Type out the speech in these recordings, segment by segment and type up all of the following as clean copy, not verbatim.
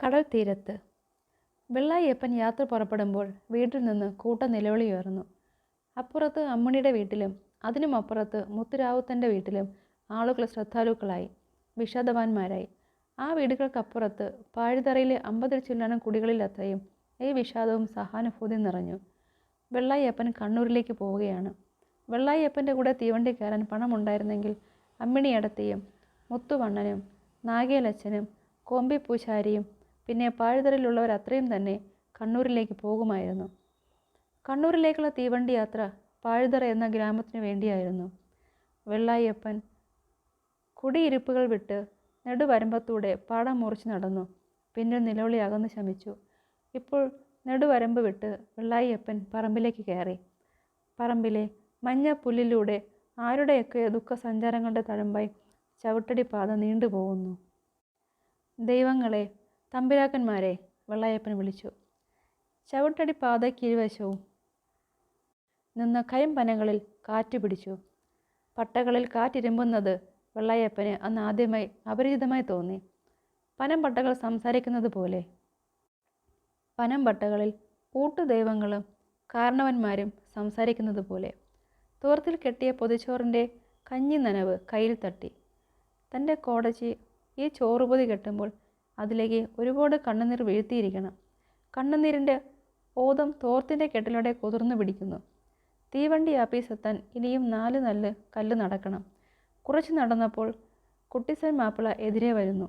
കടൽ തീരത്ത് വെള്ളായപ്പൻ യാത്ര പുറപ്പെടുമ്പോൾ വീട്ടിൽ നിന്ന് കൂട്ട നിലവിളി ഉയർന്നു. അപ്പുറത്ത് അമ്മണിയുടെ വീട്ടിലും അതിനുമപ്പുറത്ത് മുത്തുരാവുത്തൻ്റെ വീട്ടിലും ആളുകൾ ശ്രദ്ധാലുക്കളായി, വിഷാദവാന്മാരായി. ആ വീടുകൾക്കപ്പുറത്ത് പാഴിത്തറയിലെ 50 ചില്ലാനം കുടികളിലത്രയും ഈ വിഷാദവും സഹാനുഭൂതിയും നിറഞ്ഞു. വെള്ളായപ്പൻ കണ്ണൂരിലേക്ക് പോവുകയാണ്. വെള്ളായപ്പൻ്റെ കൂടെ തീവണ്ടി കയറാൻ പണമുണ്ടായിരുന്നെങ്കിൽ അമ്മിണിയടത്തിയും മുത്തുവണ്ണനും നാഗേലച്ചനും കോമ്പിപ്പൂശാരിയും പിന്നെ പാഴിത്തറയിലുള്ളവർ അത്രയും തന്നെ കണ്ണൂരിലേക്ക് പോകുമായിരുന്നു. കണ്ണൂരിലേക്കുള്ള തീവണ്ടി യാത്ര പാഴിത്തറ എന്ന ഗ്രാമത്തിനു വേണ്ടിയായിരുന്നു. വെള്ളായപ്പൻ കുടിയിരിപ്പുകൾ വിട്ട് നെടുവരമ്പത്തൂടെ പാടം മുറിച്ച് നടന്നു. പിന്നെ നിലവിളി അകന്നു ശമിച്ചു. ഇപ്പോൾ നെടുവരമ്പ് വിട്ട് വെള്ളായപ്പൻ പറമ്പിലേക്ക് കയറി. പറമ്പിലെ മഞ്ഞ പുല്ലിലൂടെ ആരുടെയൊക്കെ ദുഃഖസഞ്ചാരങ്ങളുടെ തഴമ്പായി ചവിട്ടടി പാത നീണ്ടുപോകുന്നു. ദൈവങ്ങളെ, തമ്പുരാക്കന്മാരെ, വെള്ളായപ്പൻ വിളിച്ചു. ചവിട്ടടി പാതയ്ക്കിരുവശവും നിന്ന കരിമ്പനകളിൽ കാറ്റു പിടിച്ചു. പട്ടകളിൽ കാറ്റിരുമ്പുന്നത് വെള്ളായപ്പന് അന്ന് ആദ്യമായി അപരിചിതമായി തോന്നി. പനംപട്ടകൾ സംസാരിക്കുന്നത് പോലെ. പനംപട്ടകളിൽ ഊട്ടുദൈവങ്ങളും കാരണവന്മാരും സംസാരിക്കുന്നത് പോലെ. തോർത്തിൽ കെട്ടിയ പൊതിച്ചോറിൻ്റെ കഞ്ഞി നനവ് കയ്യിൽ തട്ടി. തൻ്റെ കോടച്ചി ഈ ചോറുപൊതി കെട്ടുമ്പോൾ അതിലേക്ക് ഒരുപാട് കണ്ണുനീർ വീഴ്ത്തിയിരിക്കണം. കണ്ണുനീരിൻ്റെ ഓതം തോർത്തിൻ്റെ കെട്ടിലൂടെ കുതിർന്നു പിടിക്കുന്നു. തീവണ്ടി ആപ്പീസെത്താൻ ഇനിയും 4 നല്ല കല്ല് നടക്കണം. കുറച്ച് നടന്നപ്പോൾ കുട്ടിസൻ മാപ്പിള എതിരെ വരുന്നു.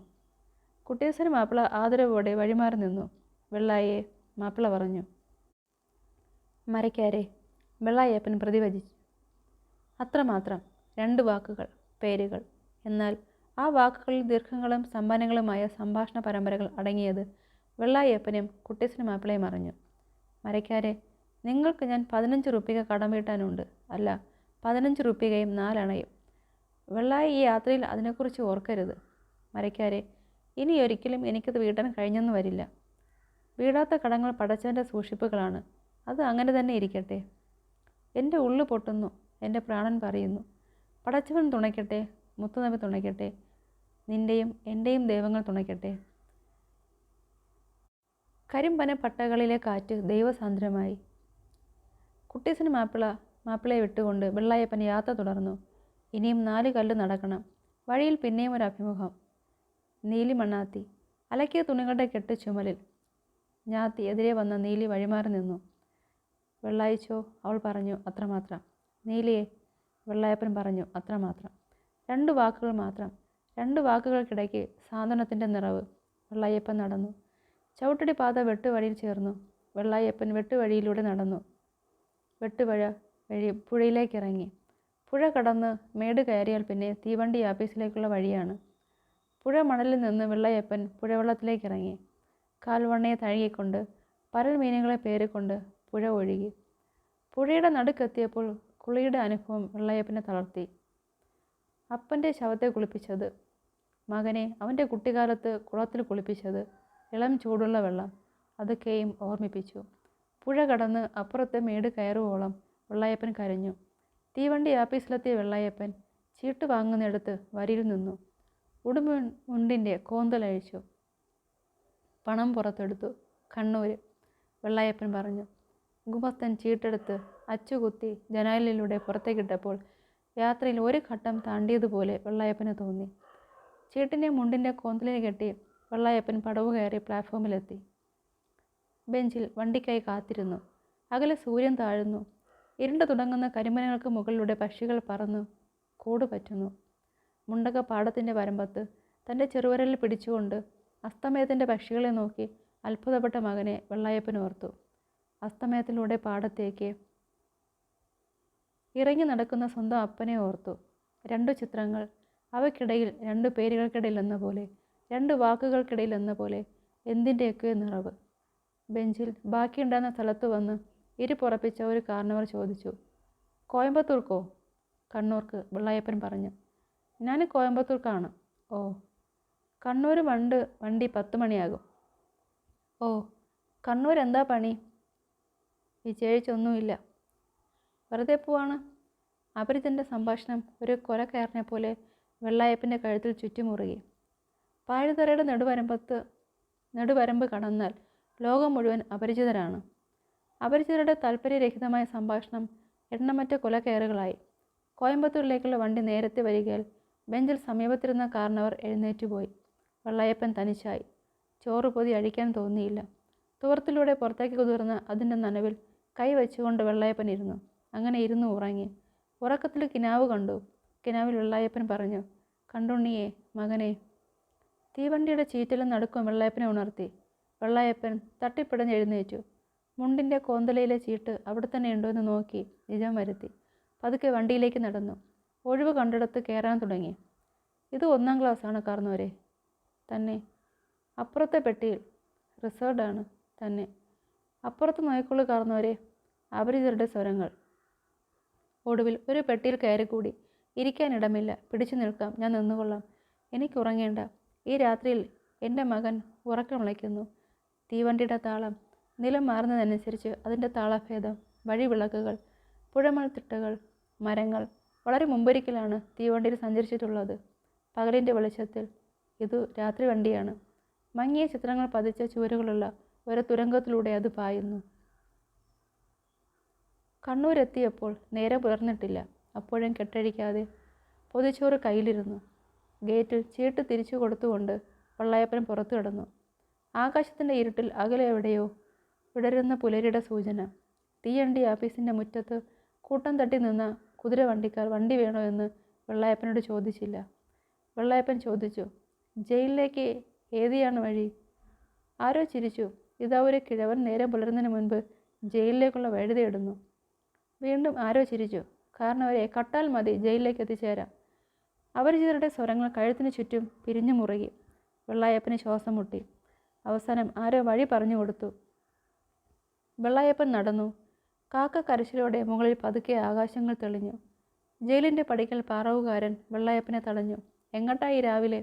കുട്ടിസൻ മാപ്പിള ആദരവോടെ വഴിമാറി നിന്നു. വെള്ളായെ, മാപ്പിള പറഞ്ഞു. മരക്കാരെ, വെള്ളായപ്പൻ പ്രതിവചിച്ചു. അത്രമാത്രം. 2 വാക്കുകൾ, പേരുകൾ. എന്നാൽ ആ വാക്കുകളിൽ ദീർഘങ്ങളും സമ്പന്നങ്ങളുമായ സംഭാഷണ പരമ്പരകൾ അടങ്ങിയത് വെള്ളായപ്പനും കുട്ടിസൻ മാപ്പിളയും അറിഞ്ഞു. മരക്കാരെ, നിങ്ങൾക്ക് ഞാൻ 15 റുപ്യ കടം വീട്ടാനുണ്ട്. അല്ല, 15 റുപ്യയും 4 അണയും. വെള്ളായി, ഈ യാത്രയിൽ അതിനെക്കുറിച്ച് ഓർക്കരുത്. മരക്കാരെ, ഇനി ഒരിക്കലും എനിക്കത് വീട്ടാൻ കഴിഞ്ഞെന്ന് വരില്ല. വീടാത്ത കടങ്ങൾ പടച്ചവൻ്റെ സൂക്ഷിപ്പുകളാണ്. അത് അങ്ങനെ തന്നെ ഇരിക്കട്ടെ. എൻ്റെ ഉള്ളു പൊട്ടുന്നു, എൻ്റെ പ്രാണൻ പറയുന്നു. പടച്ചവൻ തുണയ്ക്കട്ടെ, മുത്തുനബി തുണയ്ക്കട്ടെ, നിൻ്റെയും എൻ്റെയും ദൈവങ്ങൾ തുണയ്ക്കട്ടെ. കരിമ്പന പട്ടകളിലെ കാറ്റ് ദൈവസാന്ദ്രമായി. കുട്ടീസൻ മാപ്പിളയെ വിട്ടുകൊണ്ട് വെള്ളായപ്പൻ യാത്ര തുടർന്നു. ഇനിയും 4 കല്ല് നടക്കണം. വഴിയിൽ പിന്നെയും ഒരു അഭിമുഖം. നീലി മണ്ണാത്തി. അലക്കിയ തുണികളുടെ കെട്ട് ചുമലിൽ. ഞാത്തി എതിരെ വന്ന നീലി വഴിമാറി നിന്നു. വെള്ളായിച്ചോ, അവൾ പറഞ്ഞു. അത്രമാത്രം. നീലിയെ, വെള്ളായപ്പൻ പറഞ്ഞു. അത്രമാത്രം. 2 വാക്കുകൾ മാത്രം. 2 വാക്കുകൾക്കിടയ്ക്ക് സാന്ത്വനത്തിൻ്റെ നിറവ്. വെള്ളായപ്പൻ നടന്നു. ചവിട്ടടി പാത വെട്ടുവഴിയിൽ ചേർന്നു. വെള്ളായപ്പൻ വെട്ടുവഴിയിലൂടെ നടന്നു. വെട്ടുവഴ വഴി പുഴയിലേക്കിറങ്ങി. പുഴ കടന്ന് മേട് കയറിയാൽ പിന്നെ തീവണ്ടി ആപ്പീസിലേക്കുള്ള വഴിയാണ്. പുഴ മണലിൽ നിന്ന് വെള്ളായപ്പൻ പുഴവെള്ളത്തിലേക്കിറങ്ങി. കാൽവണ്ണയെ തഴുകിക്കൊണ്ട് പരൽ മീനുകളെ പേറിക്കൊണ്ട് പുഴ ഒഴുകി. പുഴയുടെ നടുക്കെത്തിയപ്പോൾ കുളിയുടെ അനുഭവം വെള്ളായപ്പനെ തളർത്തി. അപ്പൻ്റെ ശവത്തെ കുളിപ്പിച്ചത്, മകനെ അവൻ്റെ കുട്ടിക്കാലത്ത് കുളത്തിൽ കുളിപ്പിച്ചത്, ഇളം ചൂടുള്ള വെള്ളം, അതൊക്കെയും ഓർമ്മിപ്പിച്ചു. പുഴ കടന്ന് അപ്പുറത്തെ മേട് കയറുവോളം വെള്ളായപ്പൻ കരഞ്ഞു. തീവണ്ടി ആപ്പീസിലെത്തിയ വെള്ളായപ്പൻ ചീട്ട് വാങ്ങുന്നിടത്ത് വരിയിൽ നിന്നു. ഉടുമുണ്ടിൻ്റെ കോന്തലഴിച്ചു. പണം പുറത്തെടുത്തു. കണ്ണൂര്, വെള്ളായപ്പൻ പറഞ്ഞു. ഗുമസ്തൻ ചീട്ടെടുത്ത് അച്ചുകുത്തി ജനാലിലൂടെ പുറത്തേക്കിട്ടപ്പോൾ യാത്രയിൽ ഒരു ഘട്ടം താണ്ടിയതുപോലെ വെള്ളായപ്പന് തോന്നി. ചീട്ടിനെ മുണ്ടിൻ്റെ കോന്തലിന് കെട്ടി വെള്ളായപ്പൻ പടവ് കയറി പ്ലാറ്റ്ഫോമിലെത്തി. ബെഞ്ചിൽ വണ്ടിക്കായി കാത്തിരുന്നു. അകലെ സൂര്യൻ താഴുന്നു. ഇരുണ്ട് തുടങ്ങുന്ന കരിമനകൾക്ക് മുകളിലൂടെ പക്ഷികൾ പറന്നു കൂട് പറ്റുന്നു. മുണ്ടക പാടത്തിൻ്റെ വരമ്പത്ത് തൻ്റെ ചെറുവിരലിൽ പിടിച്ചുകൊണ്ട് അസ്തമയത്തിൻ്റെ പക്ഷികളെ നോക്കി അത്ഭുതപ്പെട്ട മകനെ വെള്ളായപ്പൻ ഓർത്തു. അസ്തമയത്തിലൂടെ പാടത്തേക്ക് ഇറങ്ങി നടക്കുന്ന സ്വന്തം അപ്പനെ ഓർത്തു. 2 ചിത്രങ്ങൾ. അവയ്ക്കിടയിൽ 2 പേരുകൾക്കിടയിൽ എന്ന പോലെ, 2 വാക്കുകൾക്കിടയിൽ എന്ന പോലെ എന്തിൻ്റെയൊക്കെ നിറവ്. ബെഞ്ചിൽ ബാക്കിയുണ്ടായിരുന്ന സ്ഥലത്ത് വന്ന് ഇരുപുറപ്പിച്ച ഒരു കാരണവർ ചോദിച്ചു. കോയമ്പത്തൂർക്കോ? കണ്ണൂർക്ക്, വെള്ളായപ്പൻ പറഞ്ഞു. ഞാൻ കോയമ്പത്തൂർക്കാണ്. ഓ. കണ്ണൂർ വണ്ടി 10 മണിയാകും. ഓ. കണ്ണൂർ എന്താ പണി? വിജയിച്ചൊന്നുമില്ല, വെറുതെ പോവാണ്. അപരിചിതൻ്റെ സംഭാഷണം ഒരു കൊലക്കയറിനെ പോലെ വെള്ളായപ്പൻ്റെ കഴുത്തിൽ ചുറ്റുമുറുകി. പാഴിത്തറയുടെ നെടുവരമ്പത്ത് നെടുവരമ്പ് കടന്നാൽ ലോകം മുഴുവൻ അപരിചിതരാണ്. അപരിചിതരുടെ താൽപ്പര്യരഹിതമായ സംഭാഷണം എണ്ണമറ്റ കൊലക്കയറുകളായി. കോയമ്പത്തൂരിലേക്കുള്ള വണ്ടി നേരത്തെ വരികയാൽ ബെഞ്ചിൽ സമീപത്തിരുന്ന കാരണവർ എഴുന്നേറ്റുപോയി. വെള്ളായപ്പൻ തനിച്ചായി. ചോറ് പൊതി അഴിക്കാൻ തോന്നിയില്ല. തുവർത്തിലൂടെ പുറത്തേക്ക് കുതിർന്ന അതിൻ്റെ നനവിൽ കൈവച്ചുകൊണ്ട് വെള്ളായപ്പൻ ഇരുന്നു. അങ്ങനെ ഇരുന്നു ഉറങ്ങി. ഉറക്കത്തിൽ കിനാവ് കണ്ടു. കിനാവിൽ വെള്ളായപ്പൻ പറഞ്ഞു, കണ്ടുണ്ണിയേ, മകനെ. തീവണ്ടിയുടെ ചീറ്റലും നടുക്കം വെള്ളായപ്പനെ ഉണർത്തി. വെള്ളായപ്പൻ തട്ടിപ്പിടഞ്ഞ് എഴുന്നേറ്റു. മുണ്ടിൻ്റെ കോന്തലയിലെ ചീട്ട് അവിടെ തന്നെ ഉണ്ടോ എന്ന് നോക്കി നിജം വരുത്തി. പതുക്കെ വണ്ടിയിലേക്ക് നടന്നു. ഒഴിവ് കണ്ടിടത്ത് കയറാൻ തുടങ്ങി. ഇത് 1-ാം ക്ലാസ്സാണ് കാർന്നോരെ. തന്നെ. അപ്പുറത്തെ പെട്ടിയിൽ. റിസർവ്ഡാണ്. തന്നെ. അപ്പുറത്ത് നോയിക്കൊള്ളു കാർന്നോരെ. അപരിചിതരുടെ സ്വരങ്ങൾ. ഒടുവിൽ ഒരു പെട്ടിയിൽ കയറിക്കൂടി. ഇരിക്കാനിടമില്ല. പിടിച്ചു നിൽക്കാം. ഞാൻ നിന്നുകൊള്ളാം. എനിക്കുറങ്ങേണ്ട. ഈ രാത്രിയിൽ എൻ്റെ മകൻ ഉറക്കം വിളയ്ക്കുന്നു. തീവണ്ടിയുടെ താളം. നിലം മാറുന്നതനുസരിച്ച് അതിൻ്റെ താളഭേദം. വഴിവിളക്കുകൾ, പുഴമൽത്തിട്ടകൾ, മരങ്ങൾ. വളരെ മുമ്പൊരിക്കലാണ് തീവണ്ടിയിൽ സഞ്ചരിച്ചിട്ടുള്ളത്. പകലിൻ്റെ വെളിച്ചത്തിൽ. ഇതു രാത്രി വണ്ടിയാണ്. മങ്ങിയ ചിത്രങ്ങൾ പതിച്ച ചുവരുകളുള്ള ഒരു തുരങ്കത്തിലൂടെ അത് പായുന്നു. കണ്ണൂരെത്തിയപ്പോൾ നേരം പുലർന്നിട്ടില്ല. അപ്പോഴും കെട്ടഴിക്കാതെ പൊതിച്ചോറ് കയ്യിലിരുന്നു. ഗേറ്റിൽ ചീട്ട് തിരിച്ചു കൊടുത്തുകൊണ്ട് വെള്ളായപ്പൻ പുറത്തു കിടന്നു. ആകാശത്തിൻ്റെ ഇരുട്ടിൽ അകലെ എവിടെയോ വിടരുന്ന പുലരിയുടെ സൂചന. തീയണ്ടി ആഫീസിൻ്റെ മുറ്റത്ത് കൂട്ടം തട്ടി നിന്ന കുതിരവണ്ടിക്കാർ വണ്ടി വേണോ എന്ന് വെള്ളായപ്പനോട് ചോദിച്ചില്ല. വെള്ളായപ്പൻ ചോദിച്ചു, ജയിലിലേക്ക് ഏതിയാണ് വഴി? ആരോ ചിരിച്ചു. ഇതാ ഒരു കിഴവൻ നേരം പുലരുന്നതിന് മുൻപ് ജയിലിലേക്കുള്ള വഴി തേടുന്നു. വീണ്ടും ആരോ ചിരിച്ചു. കാരണം അവരെ കട്ടാൽ മതി ജയിലിലേക്ക് എത്തിച്ചേരാം. അപരിചിതരുടെ സ്വരങ്ങൾ കഴുത്തിന് ചുറ്റും പിരിഞ്ഞു മുറുകി. വെള്ളായപ്പന് ശ്വാസം മുട്ടി. അവസാനം ആരോ വഴി പറഞ്ഞു കൊടുത്തു. വെള്ളായപ്പൻ നടന്നു. കാക്ക കരച്ചിലോടെ മുകളിൽ പതുക്കെ ആകാശങ്ങൾ തെളിഞ്ഞു. ജയിലിൻ്റെ പടിക്കൽ പാറവുകാരൻ വെള്ളായപ്പനെ തടഞ്ഞു. എങ്ങോട്ടായി രാവിലെ?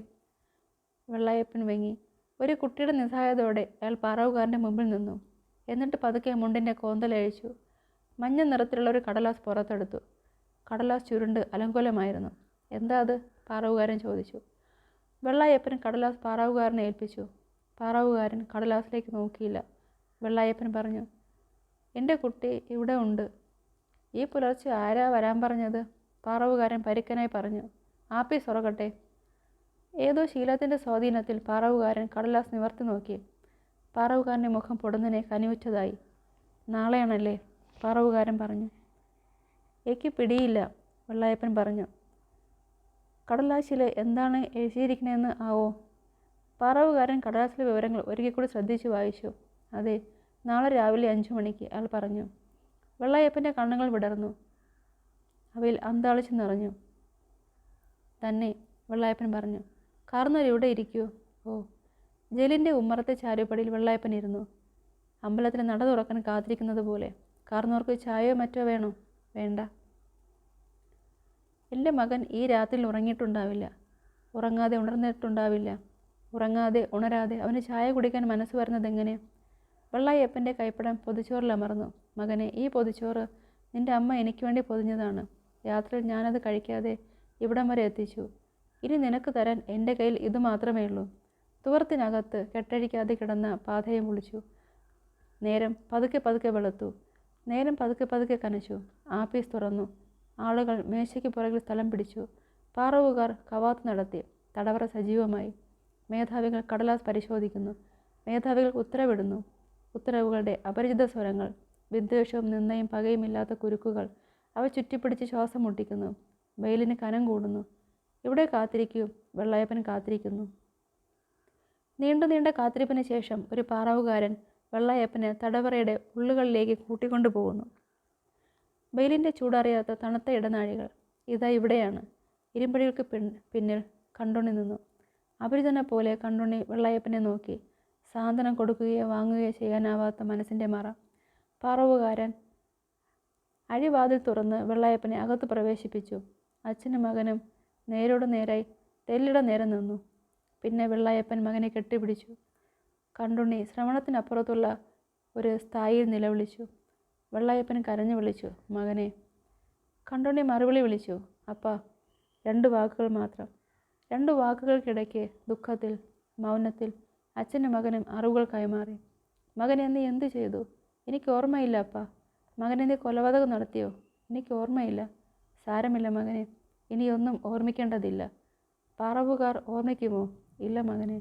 വെള്ളായപ്പൻ വെങ്ങി. ഒരു കുട്ടിയുടെ നിസ്സഹായതയോടെ അയാൾ പാറവുകാരൻ്റെ മുമ്പിൽ നിന്നു. എന്നിട്ട് പതുക്കെ മുണ്ടിൻ്റെ കോന്തലഴിച്ചു. മഞ്ഞ നിറത്തിലുള്ള ഒരു കടലാസ് പുറത്തെടുത്തു. കടലാസ് ചുരുണ്ട് അലങ്കോലമായിരുന്നു. എന്താ അത്? പാറവുകാരൻ ചോദിച്ചു. വെള്ളായപ്പൻ കടലാസ് പാറവുകാരനെ ഏൽപ്പിച്ചു. പാറവുകാരൻ കടലാസിലേക്ക് നോക്കിയില്ല. വെള്ളായപ്പൻ പറഞ്ഞു, എൻ്റെ കുട്ടി ഇവിടെ ഉണ്ട്. ഈ പുലർച്ചെ ആരാ വരാൻ പറഞ്ഞത്? പാറവുകാരൻ പരുക്കനായി പറഞ്ഞു. ആപ്പീസ് ഉറക്കട്ടെ. ഏതോ ശീലത്തിൻ്റെ സ്വാധീനത്തിൽ പാറവുകാരൻ കടലാസ് നിവർത്തി നോക്കി. പാറവുകാരൻ്റെ മുഖം പൊടുന്നനെ കനിവുറ്റതായി. നാളെയാണല്ലേ? പാറവുകാരൻ പറഞ്ഞു. എനിക്ക് പിടിയില്ല, വെള്ളായപ്പൻ പറഞ്ഞു. കടലാസിൽ എന്താണ് എഴുതിയിരിക്കണമെന്ന് ആവോ? പാറവുകാരൻ കടലാസിലെ വിവരങ്ങൾ ഒരിക്കൽ കൂടി ശ്രദ്ധിച്ചു വായിച്ചു. അതെ, നാളെ രാവിലെ 5 മണിക്ക്, അയാൾ പറഞ്ഞു. വെള്ളായപ്പൻ്റെ കണ്ണുകൾ വിടർന്നു. അവയിൽ അന്താളിച്ച് നിറഞ്ഞു. തന്നെ, വെള്ളായപ്പൻ പറഞ്ഞു. കാർന്നോർ ഇവിടെ ഇരിക്കൂ. ഓ. ജയിലിൻ്റെ ഉമ്മറത്തെ ചാരുപടിയിൽ വെള്ളായപ്പൻ ഇരുന്നു. അമ്പലത്തിൽ നട തുറക്കാൻ കാത്തിരിക്കുന്നത് പോലെ. കാർന്നോർക്ക് ചായയോ മറ്റോ വേണോ? വേണ്ട. എൻ്റെ മകൻ ഈ രാത്രിയിൽ ഉറങ്ങിയിട്ടുണ്ടാവില്ല. ഉറങ്ങാതെ ഉണർന്നിട്ടുണ്ടാവില്ല. ഉറങ്ങാതെ ഉണരാതെ അവന് ചായ കുടിക്കാൻ മനസ്സ് വരുന്നത് എങ്ങനെ? വെള്ളായപ്പൻ്റെ കൈപ്പടം പൊതിച്ചോറിൽ അമർന്നു. മകനെ, ഈ പൊതിച്ചോറ് നിൻ്റെ അമ്മ എനിക്ക് വേണ്ടി പൊതിഞ്ഞതാണ്. രാത്രിയിൽ ഞാനത് കഴിക്കാതെ ഇവിടം വരെ എത്തിച്ചു. ഇനി നിനക്ക് തരാൻ എൻ്റെ കയ്യിൽ ഇത് മാത്രമേ ഉള്ളൂ. തുവർത്തിനകത്ത് കെട്ടഴിക്കാതെ കിടന്ന പാതയും വിളിച്ചു. നേരം പതുക്കെ പതുക്കെ വെളുത്തു. നേരം പതുക്കെ പതുക്കെ കനച്ചു. ആപ്പീസ് തുറന്നു. ആളുകൾ മേശയ്ക്ക് പുറകിൽ സ്ഥലം പിടിച്ചു. പാറവുകാർ കവാത്ത് നടത്തി. തടവറ സജീവമായി. മേധാവികൾ കടലാസ് പരിശോധിക്കുന്നു. മേധാവികൾ ഉത്തരവിടുന്നു. ഉത്തരവുകളുടെ അപരിചിത സ്വരങ്ങൾ. വിദ്വേഷവും നിന്ദയും പകയുമില്ലാത്ത കുരുക്കുകൾ. അവ ചുറ്റിപ്പിടിച്ച് ശ്വാസം മുട്ടിക്കുന്നു. വെയിലിന് കനം കൂടുന്നു. ഇവിടെ കാത്തിരിക്കൂ. വെള്ളായപ്പൻ കാത്തിരിക്കുന്നു. നീണ്ട നീണ്ട കാത്തിരിപ്പിന് ശേഷം ഒരു പാറാവുകാരൻ വെള്ളായപ്പനെ തടവറയുടെ ഉള്ളുകളിലേക്ക് കൂട്ടിക്കൊണ്ടു പോകുന്നു. വെയിലിൻ്റെ ചൂടറിയാത്ത തണുത്ത ഇടനാഴികൾ. ഇതാ ഇവിടെയാണ്. ഇരുമ്പടികൾക്ക് പിന്നിൽ കണ്ടുണ്ണി നിന്നു. അപരിചിതനെ പോലെ കണ്ടുണ്ണി വെള്ളായപ്പനെ നോക്കി. സാന്ത്വനം കൊടുക്കുകയോ വാങ്ങുകയോ ചെയ്യാനാവാത്ത മനസ്സിൻ്റെ മറ. പാറവുകാരൻ അഴിവാതിൽ തുറന്ന് വെള്ളായപ്പനെ അകത്ത് പ്രവേശിപ്പിച്ചു. അച്ഛനും മകനും നേരോട് നേരായി തെല്ലിട നേരം നിന്നു. പിന്നെ വെള്ളായപ്പൻ മകനെ കെട്ടിപ്പിടിച്ചു. കണ്ടുണ്ണി ശ്രവണത്തിനപ്പുറത്തുള്ള ഒരു സ്ഥായിയിൽ നിലവിളിച്ചു. വെള്ളായപ്പൻ കരഞ്ഞു വിളിച്ചു, മകനെ. കണ്ടുണ്ണി മറുവിളി വിളിച്ചു, അപ്പാ. 2 വാക്കുകൾ മാത്രം. 2 വാക്കുകൾക്കിടയ്ക്ക് ദുഃഖത്തിൽ, മൗനത്തിൽ അച്ഛനും മകനും അറിവുകൾ കൈമാറി. മകൻ നീ എന്തു ചെയ്തു? എനിക്ക് ഓർമ്മയില്ല അപ്പാ. മകൻ നീ കൊലപാതകം നടത്തിയോ? എനിക്ക് ഓർമ്മയില്ല. സാരമില്ല മകനെ, ഇനിയൊന്നും ഓർമ്മിക്കേണ്ടതില്ല. പറവുകാർ ഓർമ്മിക്കുമോ? ഇല്ല മകനെ.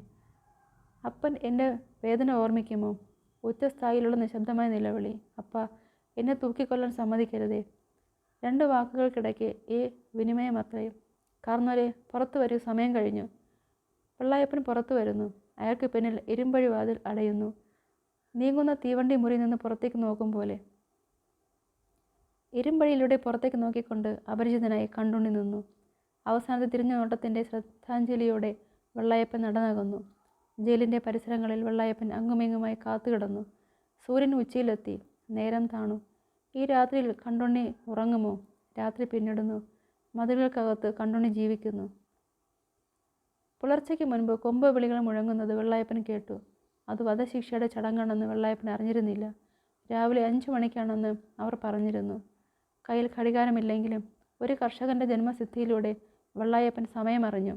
അപ്പൻ എൻ്റെ വേദന ഓർമ്മിക്കുമോ? ഉച്ചസ്ഥായിലുള്ള നിശബ്ദമായ നിലവിളി. അപ്പാ, എന്നെ തൂക്കിക്കൊല്ലാൻ സമ്മതിക്കരുതേ. 2 വാക്കുകൾക്കിടയ്ക്ക് ഈ വിനിമയം അത്രയും. കാർന്നോരെ, പുറത്തു വരൂ, സമയം കഴിഞ്ഞു. വെള്ളായപ്പൻ പുറത്തു വരുന്നു. അയാൾക്ക് പിന്നിൽ ഇരുമ്പഴി വാതിൽ അടയുന്നു. നീങ്ങുന്ന തീവണ്ടി മുറി നിന്ന് പുറത്തേക്ക് നോക്കും പോലെ. ഇരുമ്പഴിയിലൂടെ പുറത്തേക്ക് നോക്കിക്കൊണ്ട് അപരിചിതനായി കണ്ടുണ്ണി നിന്നു. അവസാനത്തെ തിരിഞ്ഞ നോട്ടത്തിൻ്റെ ശ്രദ്ധാഞ്ജലിയോടെ വെള്ളായപ്പൻ നടന്നകന്നു. ജയിലിൻ്റെ പരിസരങ്ങളിൽ വെള്ളായപ്പൻ അങ്ങുമിങ്ങുമായി കാത്തുകിടന്നു. സൂര്യൻ ഉച്ചയിലെത്തി. നേരം താണു. ഈ രാത്രിയിൽ കണ്ടുണ്ണി ഉറങ്ങുമോ? രാത്രി പിന്നിടുന്നു. മതിലുകൾക്കകത്ത് കണ്ടുണ്ണി ജീവിക്കുന്നു. പുലർച്ചയ്ക്ക് മുൻപ് കൊമ്പ് വിളികൾ മുഴങ്ങുന്നത് വെള്ളായപ്പൻ കേട്ടു. അത് വധശിക്ഷയുടെ ചടങ്ങാണെന്ന് വെള്ളായപ്പൻ അറിഞ്ഞിരുന്നില്ല. രാവിലെ 5 മണിക്കാണെന്ന് അവർ പറഞ്ഞിരുന്നു. കയ്യിൽ ഘടികാരമില്ലെങ്കിലും ഒരു കർഷകൻ്റെ ജന്മസിദ്ധിയിലൂടെ വെള്ളായപ്പൻ സമയമറിഞ്ഞു.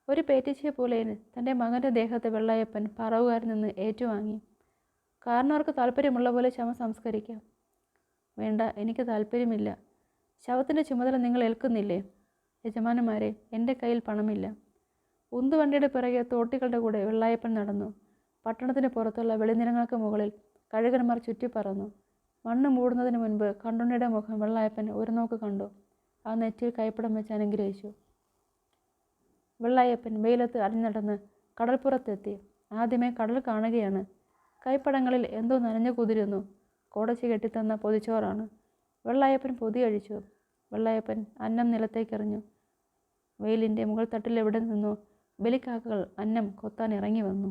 ഒരു പേറ്റിച്ചിയെ പോലെ തൻ്റെ മകൻ്റെ ദേഹത്തെ വെള്ളായപ്പൻ പറവുകാരിൽ നിന്ന് ഏറ്റുവാങ്ങി. കാരണവർക്ക് താല്പര്യമുള്ള പോലെ ശവം സംസ്കരിക്കാം. വേണ്ട, എനിക്ക് താല്പര്യമില്ല. ശവത്തിൻ്റെ ചുമതല നിങ്ങൾ ഏൽക്കുന്നില്ലേ? യജമാനന്മാരെ, എൻ്റെ കയ്യിൽ പണമില്ല. ഉന്തുവണ്ടിയുടെ പിറകെ തോട്ടികളുടെ കൂടെ വെള്ളായപ്പൻ നടന്നു. പട്ടണത്തിന് പുറത്തുള്ള വെളിനിരങ്ങൾക്ക് മുകളിൽ കഴുകന്മാർ ചുറ്റിപ്പറന്നു. മണ്ണ് മൂടുന്നതിന് മുൻപ് കണ്ടുണ്ണിയുടെ മുഖം വെള്ളായപ്പൻ ഒരു നോക്ക് കണ്ടു. ആ നെറ്റിയിൽ കൈപ്പടം വെച്ച് അനുഗ്രഹിച്ചു. വെള്ളായപ്പൻ വെയിലത്ത് അടിനടന്ന് കടൽപ്പുറത്തെത്തി. ആദ്യമേ കടൽ കാണുകയാണ്. കൈപ്പടങ്ങളിൽ എന്തോ നനഞ്ഞു കുതിരുന്നു. കോടച്ചി കെട്ടിത്തന്ന പൊതിച്ചോറാണ്. വെള്ളായപ്പൻ പൊതി അഴിച്ചു. വെള്ളായപ്പൻ അന്നം നിലത്തേക്കെറിഞ്ഞു. വെയിലിൻ്റെ മുകൾ തട്ടിൽ എവിടെ നിന്നോ ബലിക്കാക്കകൾ അന്നം കൊത്താൻ ഇറങ്ങി വന്നു.